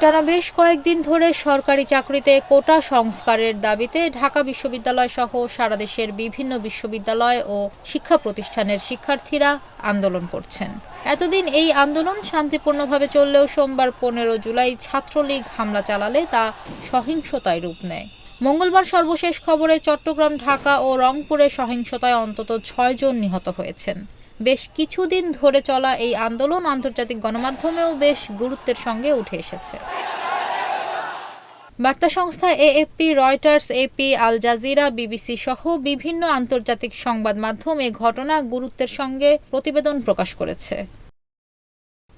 টানা বেশ কয়েকদিন ধরে সরকারি চাকরিতে কোটা সংস্কারের দাবিতে ঢাকা বিশ্ববিদ্যালয় সহ সারা দেশের বিভিন্ন বিশ্ববিদ্যালয় ও শিক্ষা প্রতিষ্ঠানের শিক্ষার্থীরা আন্দোলন করছেন। এতদিন এই আন্দোলন শান্তিপূর্ণভাবে চললেও সোমবার 15 জুলাই ছাত্রলীগ হামলা চালালে তা সহিংসতায় রূপ নেয়। মঙ্গলবার সর্বশেষ খবরে চট্টগ্রাম, ঢাকা ও রংপুরে সহিংসতায় অন্তত 6 জন নিহত হয়েছেন। বেশ কিছুদিন ধরে চলা এই আন্দোলন আন্তর্জাতিক গণমাধ্যমেও বেশ গুরুত্বের সঙ্গে উঠে এসেছে। বার্তা সংস্থা AFP, Reuters, AP, Al Jazeera, BBC সহ বিভিন্ন আন্তর্জাতিক সংবাদ মাধ্যম এ ঘটনা গুরুত্বের সঙ্গে প্রতিবেদন প্রকাশ করেছে।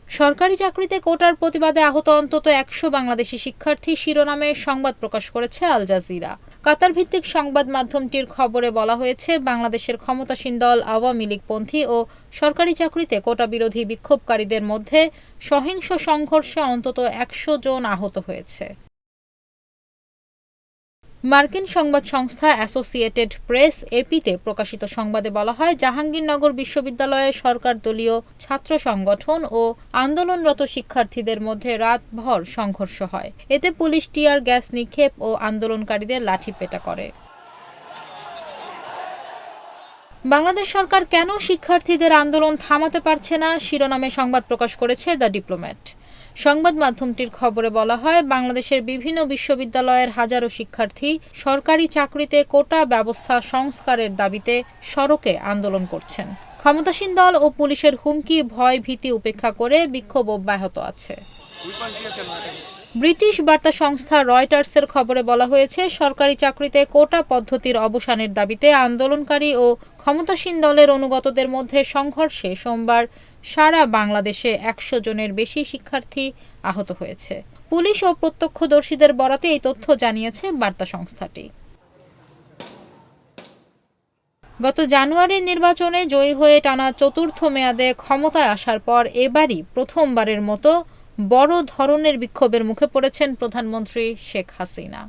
সরকারি চাকরিতে কোটার প্রতিবাদে আহত অন্তত 100 বাংলাদেশি শিক্ষার্থী শিরোনামে সংবাদ প্রকাশ করেছে আল জাজিরা। কাতার ভিত্তিক সংবাদ মাধ্যমটির খবরে বলা হয়েছে, বাংলাদেশের ক্ষমতাসীন দল আওয়ামী লীগপন্থী ও সরকারি চাকরিতে কোটা বিরোধী বিক্ষোভকারীদের মধ্যে সহিংস সংঘর্ষে অন্তত 100 জন আহত হয়েছে। মার্কিন সংবাদ সংস্থা অ্যাসোসিয়েটেড প্রেস এপিতে প্রকাশিত সংবাদে বলা হয়, জাহাঙ্গীরনগর বিশ্ববিদ্যালয়ে সরকার দলীয় ছাত্র সংগঠন ও আন্দোলনরত শিক্ষার্থীদের মধ্যে রাতভর সংঘর্ষ হয়। এতে পুলিশ টিয়ার গ্যাস নিক্ষেপ ও আন্দোলনকারীদের লাঠিপেটা করে। বাংলাদেশ সরকার কেন শিক্ষার্থীদের আন্দোলন থামাতে পারছে না শিরোনামে সংবাদ প্রকাশ করেছে দ্য ডিপ্লোম্যাট। সংবাদ মাধ্যমটির খবরে বলা হয়, বাংলাদেশের বিভিন্ন বিশ্ববিদ্যালয়ের হাজারো শিক্ষার্থী সরকারি চাকরিতে কোটা ব্যবস্থা সংস্কারের দাবিতে সড়কে আন্দোলন করছেন। ক্ষমতাসীন দল ও পুলিশের হুমকি, ভয়, ভীতি উপেক্ষা করে বিক্ষোভ অব্যাহত আছে। ব্রিটিশ বার্তা সংস্থা রয়টার্সের খবরে বলা হয়েছে, সরকারি চাকরিতে কোটা পদ্ধতির অবসানের দাবিতে আন্দোলনকারী ও ক্ষমতাসীন দলের অনুগতদের মধ্যে সংঘর্ষে সোমবার সারা বাংলাদেশে 100 জনের বেশি শিক্ষার্থী আহত হয়েছে। পুলিশ ও প্রত্যক্ষদর্শীদের বরাতে এই তথ্য জানিয়েছে বার্তা সংস্থাটি। গত জানুয়ারির নির্বাচনে জয়ী হয়ে টানা চতুর্থ মেয়াদে ক্ষমতায় আসার পর এবারই প্রথমবারের মতো বড় ধরনের বিক্ষোভের মুখে পড়েছেন প্রধানমন্ত্রী শেখ হাসিনা।